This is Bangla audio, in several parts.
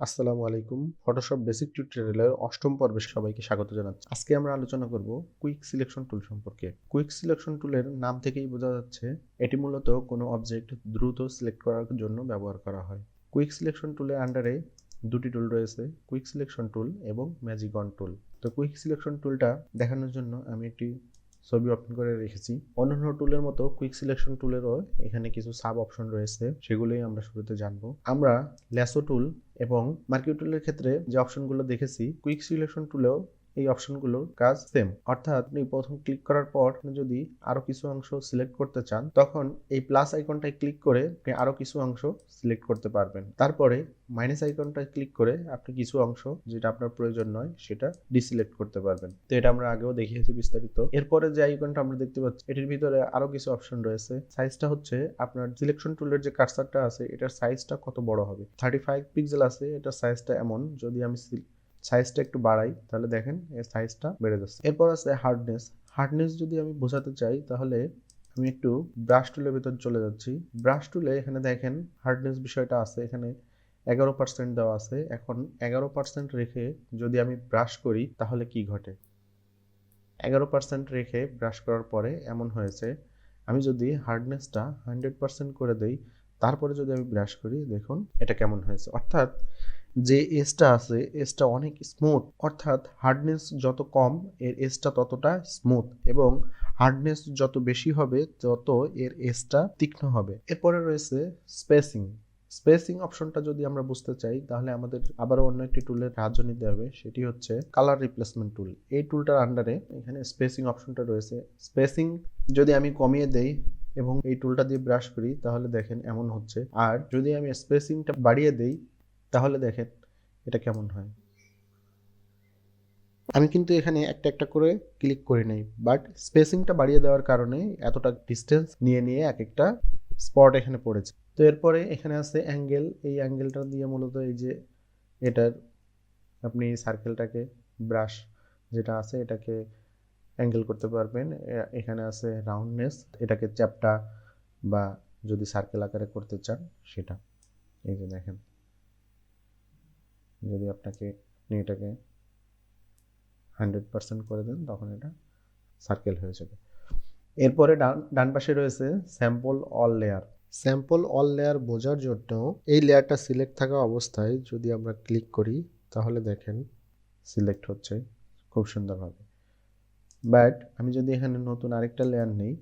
আসসালামু আলাইকুম। ফটোশপ বেসিক টিউটোরিয়ালের ৮ম পর্বে সবাইকে স্বাগত জানাচ্ছি। আজকে আমরা আলোচনা করব কুইক সিলেকশন টুল সম্পর্কে। কুইক সিলেকশন টুলের নাম থেকেই বোঝা যাচ্ছে এটি মূলত কোনো অবজেক্ট দ্রুত সিলেক্ট করার জন্য ব্যবহার করা হয়। কুইক সিলেকশন টুলের আন্ডারে দুটি টুল রয়েছে, কুইক সিলেকশন টুল এবং ম্যাজিক অন টুল। তো কুইক সিলেকশন টুলটা দেখানোর জন্য আমি একটি ছবি ওপেন করে রেখেছি। অন্যান্য টুলের মতো কুইক সিলেকশন টুলেরও এখানে কিছু সাব অপশন রয়েছে, সেগুলোই আমরা শুরুতে জানবো। আমরা ল্যাসো টুল এবং মার্কিউ টুলের ক্ষেত্রে যে অপশনগুলো দেখেছি, কুইক সিলেকশন টুলেও এই অপশনগুলোর কাজ সেম। অর্থাৎ আপনি প্রথম ক্লিক করার পর যদি আরো কিছু অংশ সিলেক্ট করতে চান, তখন এই প্লাস আইকনটায় ক্লিক করে আপনি আরো কিছু অংশ সিলেক্ট করতে পারবেন। তারপরে মাইনাস আইকনটায় ক্লিক করে আপনি কিছু অংশ যেটা আপনার প্রয়োজন নয় সেটা ডিসিলেক্ট করতে পারবেন। তো এটা আমরা আগেও দেখিয়েছি বিস্তারিত। এরপরে যে আইকনটা আমরা দেখতে পাচ্ছি, এটির ভিতরে আরো কিছু অপশন রয়েছে। সাইজটা হচ্ছে আপনার সিলেকশন টুলের যে কার্সারটা আছে এটার সাইজটা কত বড় হবে। 35 পিক্সেল আছে, এটার সাইজটা এমন। যদি আমি সাইজটা একটু বাড়াই তাহলে দেখেন এর সাইজটা বেড়ে যাচ্ছে। এরপর আছে হার্ডনেস। হার্ডনেস যদি আমি বোঝাতে চাই তাহলে আমি একটু ব্রাশ টুলের ভিতর চলে যাচ্ছি। ব্রাশ টুলে এখানে দেখেন হার্ডনেস বিষয়টা আছে, এখানে 11% দেওয়া আছে। এখন 11% রেখে যদি আমি ব্রাশ করি তাহলে কি ঘটে। 11% রেখে ব্রাশ করার পরে এমন হয়েছে, আমি যদি হার্ডনেসটা 100% করে দেই, তারপরে যদি আমি ব্রাশ করি, দেখুন এটা কেমন হয়েছে। অর্থাৎ যে এজটা আছে এজটা অনেক স্মুথ। অর্থাৎ হার্ডনেস যত কম এর এজটা ততটা স্মুথ, এবং হার্ডনেস যত বেশি হবে তত এর এজটা তীক্ষ্ণ হবে। এরপরে রয়েছে স্পেসিং। স্পেসিং অপশনটা যদি আমরা বুঝতে চাই তাহলে আমাদের আবারও অন্য একটি টুলের সাহায্য নিতে হবে, সেটি হচ্ছে কালার রিপ্লেসমেন্ট টুল। এই টুলটার আন্ডারে এখানে স্পেসিং অপশনটা রয়েছে। স্পেসিং যদি আমি কমিয়ে দেই এবং এই টুলটা দিয়ে ব্রাশ করি তাহলে দেখেন এমন হচ্ছে। আর যদি আমি স্পেসিংটা বাড়িয়ে দেই তাহলে দেখেন এটা কেমন হয়। আমি কিন্তু এখানে একটা একটা করে ক্লিক করি নাই, বাট স্পেসিংটা বাড়িয়ে দেওয়ার কারণে এতটা ডিস্টেন্স নিয়ে নিয়ে এক একটা স্পট এখানে পড়েছে। তো এরপরে এখানে আছে অ্যাঙ্গেল। এই অ্যাঙ্গেলটা দিয়ে মূলত এই যে এটার আপনি সার্কেলটাকে ব্রাশ যেটা আছে এটাকে অ্যাঙ্গেল করতে পারবেন। এখানে আছে রাউন্ডনেস, এটাকে চ্যাপ্টা বা যদি সার্কেল আকারে করতে চান সেটা। এই যে দেখেন, যদি আপনাকে এটাকে 100% করে দেন তখন এটা সার্কেল হয়ে যাবে। এরপরে ডান পাশে রয়েছে sample all layer. Sample all layer বোঝার জন্য এই লেয়ারটা সিলেক্ট থাকা অবস্থায় যদি আমরা ক্লিক করি তাহলে দেখেন সিলেক্ট হচ্ছে খুব সুন্দরভাবে। বাট আমি যদি এখানে নতুন আরেকটা লেয়ার নিই,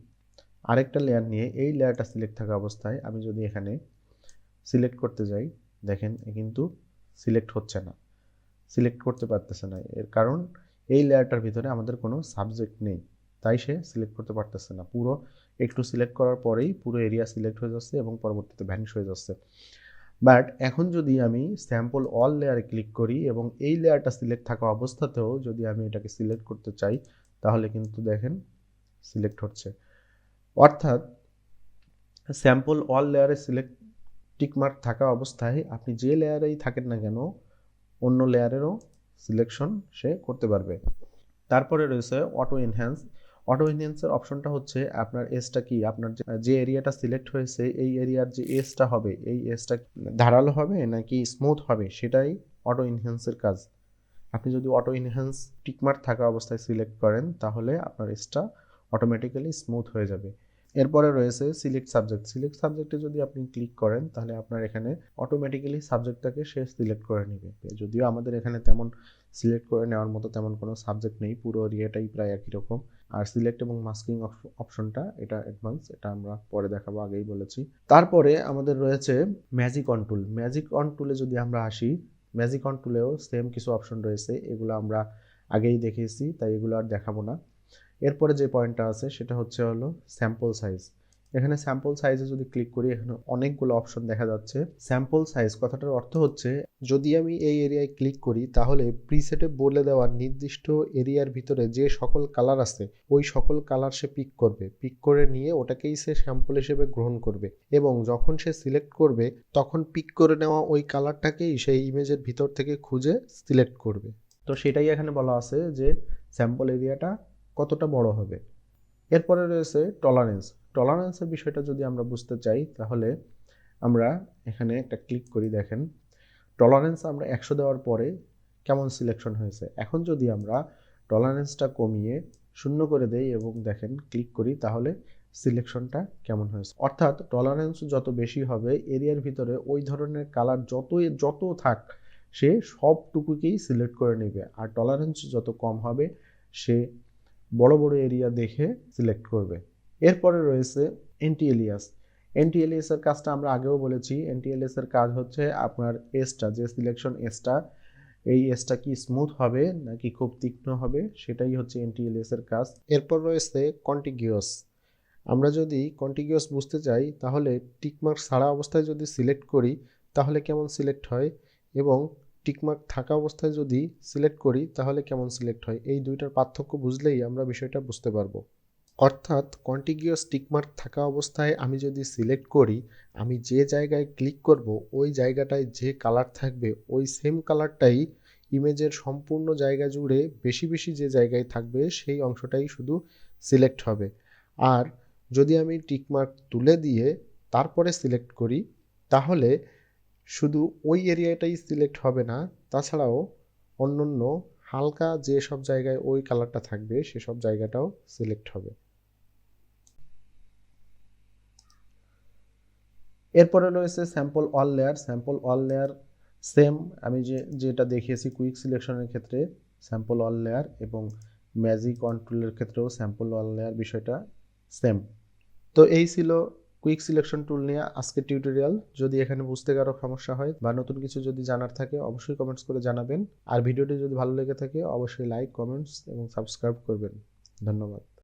আরেকটা লেয়ার নিয়ে এই লেয়ারটা সিলেক্ট থাকা অবস্থায় আমি যদি এখানে সিলেক্ট করতে যাই, দেখেন কিন্তু সিলেক্ট হচ্ছে না, সিলেক্ট করতে পারতেছে না। এর কারণ এই লেয়ারটার ভিতরে আমাদের কোনো সাবজেক্ট নেই, তাই সে সিলেক্ট করতে পারতেছে না। পুরো একটু সিলেক্ট করার পরেই পুরো এরিয়া সিলেক্ট হয়ে যাচ্ছে এবং পরবর্তীতে ভ্যানিশ হয়ে যাচ্ছে। বাট এখন যদি আমি স্যাম্পল অল লেয়ারে ক্লিক করি এবং এই লেয়ারটা সিলেক্ট থাকা অবস্থাতেও যদি আমি এটাকে সিলেক্ট করতে চাই তাহলে কিন্তু দেখেন সিলেক্ট হচ্ছে। অর্থাৎ স্যাম্পল অল লেয়ারে সিলেক্ট টিকমার্ক থাকা অবস্থায় আপনি যে লেয়ারেই থাকেন না কেন অন্য লেয়ারেরও সিলেকশন সে করতে পারবে। তারপরে রয়েছে অটো এনহ্যান্স। অটো এনহ্যান্সের অপশনটা হচ্ছে আপনার এজটা কি, আপনার যে এরিয়াটা সিলেক্ট হয়েছে এই এরিয়ার যে এজটা হবে এই এজটা ধারালো হবে নাকি স্মুথ হবে, সেটাই অটো এনহ্যান্সের কাজ। আপনি যদি অটো এনহ্যান্স টিকমার্ক থাকা অবস্থায় সিলেক্ট করেন তাহলে আপনার এজটা অটোমেটিক্যালি স্মুথ হয়ে যাবে। এরপরে রয়েছে সিলেক্ট সাবজেক্ট। সিলেক্ট সাবজেক্টে যদি আপনি ক্লিক করেন তাহলে আপনার এখানে অটোমেটিক্যালি সাবজেক্টটাকে সে সিলেক্ট করে নেবে। যদিও আমাদের এখানে তেমন সিলেক্ট করে নেওয়ার মতো তেমন কোনো সাবজেক্ট নেই, পুরো এরিয়াটাই প্রায় একই রকম। আর সিলেক্ট এবং মাস্কিং অপশনটা এটা অ্যাডভান্স, এটা আমরা পরে দেখাবো, আগেই বলেছি। তারপরে আমাদের রয়েছে magic on tool. Magic on টুলে যদি আমরা আসি, ম্যাজিক অন টুলেও সেম কিছু অপশন রয়েছে, এগুলো আমরা আগেই দেখিয়েছি তাই এগুলো আর দেখাবো না। এরপরে যে পয়েন্টটা আছে সেটা হচ্ছে হলো স্যাম্পল সাইজ। এখানে স্যাম্পল সাইজে যদি ক্লিক করি এখানে অনেকগুলো অপশন দেখা যাচ্ছে। স্যাম্পল সাইজ কথাটার অর্থ হচ্ছে যদি আমি এই এরিয়ায় ক্লিক করি তাহলে প্রিসেটে বলে দেওয়া নির্দিষ্ট এরিয়ার ভিতরে যে সকল কালার আছে ওই সকল কালার সে পিক করবে, পিক করে নিয়ে ওটাকেই সে স্যাম্পল হিসেবে গ্রহণ করবে, এবং যখন সে সিলেক্ট করবে তখন পিক করে নেওয়া ওই কালারটাকেই সেই ইমেজের ভিতর থেকে খুঁজে সিলেক্ট করবে। তো সেটাই এখানে বলা আছে যে স্যাম্পল এরিয়াটা কতটা বড় হবে। এরপরে রয়েছে টলারেন্স। টলারেন্সের বিষয়টা যদি আমরা বুঝতে চাই তাহলে আমরা এখানে একটা ক্লিক করি, দেখেন টলারেন্স আমরা 100 দেওয়ার পরে কেমন সিলেকশন হয়েছে। এখন যদি আমরা টলারেন্সটা কমিয়ে 0 করে দেই এবং দেখেন ক্লিক করি, তাহলে সিলেকশনটা কেমন হয়েছে। অর্থাৎ টলারেন্স যত বেশি হবে এরিয়ার ভিতরে ওই ধরনের কালার যত থাক সে সবটুকুকেই সিলেক্ট করে নেবে, আর টলারেন্স যত কম হবে সে বড় বড় এরিয়া দেখে সিলেক্ট করবে। এরপরে রয়েছে এন্টি এলিয়াস। এন্টি এলিয়াসের কাজটা আমরা আগেও বলেছি। এন্টি এলিয়াসের কাজ হচ্ছে আপনার এজটা, যে সিলেকশন এজটা, এই এজটা কি স্মুথ হবে নাকি খুব তীক্ষ্ণ হবে, সেটাই হচ্ছে এন্টি এলিয়াসের কাজ। এরপর রয়েছে কন্টিগিউয়াস। আমরা যদি কন্টিগিউয়াস বুঝতে চাই তাহলে টিকমার্ক ছাড়া অবস্থায় যদি সিলেক্ট করি তাহলে কেমন সিলেক্ট হয়, এবং টিকমার্ক থাকা অবস্থায় যদি সিলেক্ট করি তাহলে কেমন সিলেক্ট হয়, এই দুইটার পার্থক্য বুঝলেই আমরা বিষয়টা বুঝতে পারবো। অর্থাৎ কন্টিগিউয়াস টিকমার্ক থাকা অবস্থায় আমি যদি সিলেক্ট করি, আমি যে জায়গায় ক্লিক করব ওই জায়গাটায় যে কালার থাকবে ওই সেম কালারটাই ইমেজের সম্পূর্ণ জায়গা জুড়ে বেশি বেশি যে জায়গায় থাকবে সেই অংশটাই শুধু সিলেক্ট হবে। আর যদি আমি টিকমার্ক তুলে দিয়ে তারপরে সিলেক্ট করি তাহলে শুধু ওই এরিয়াটাই সিলেক্ট হবে না, তাছাড়াও অন্যান্য হালকা যে সব জায়গায় ওই কালারটা থাকবে সেসব জায়গাটাও সিলেক্ট হবে। এরপরে রয়েছে sample all layer. Sample all layer same আমি যেটা দেখিয়েছি কুইক সিলেকশনের ক্ষেত্রে স্যাম্পল অল লেয়ার, এবং ম্যাজিক কন্ট্রোলের ক্ষেত্রেও স্যাম্পল অল লেয়ার বিষয়টা সেম। তো এই ছিল কুইক সিলেকশন টুল নিয়ে আজকের টিউটোরিয়াল। যদি এখানে বুঝতে কারো সমস্যা হয় বা নতুন কিছু যদি জানার থাকে অবশ্যই কমেন্টস করে জানাবেন। আর ভিডিওটি যদি ভালো লেগে থাকে অবশ্যই লাইক, কমেন্টস এবং সাবস্ক্রাইব করবেন। ধন্যবাদ।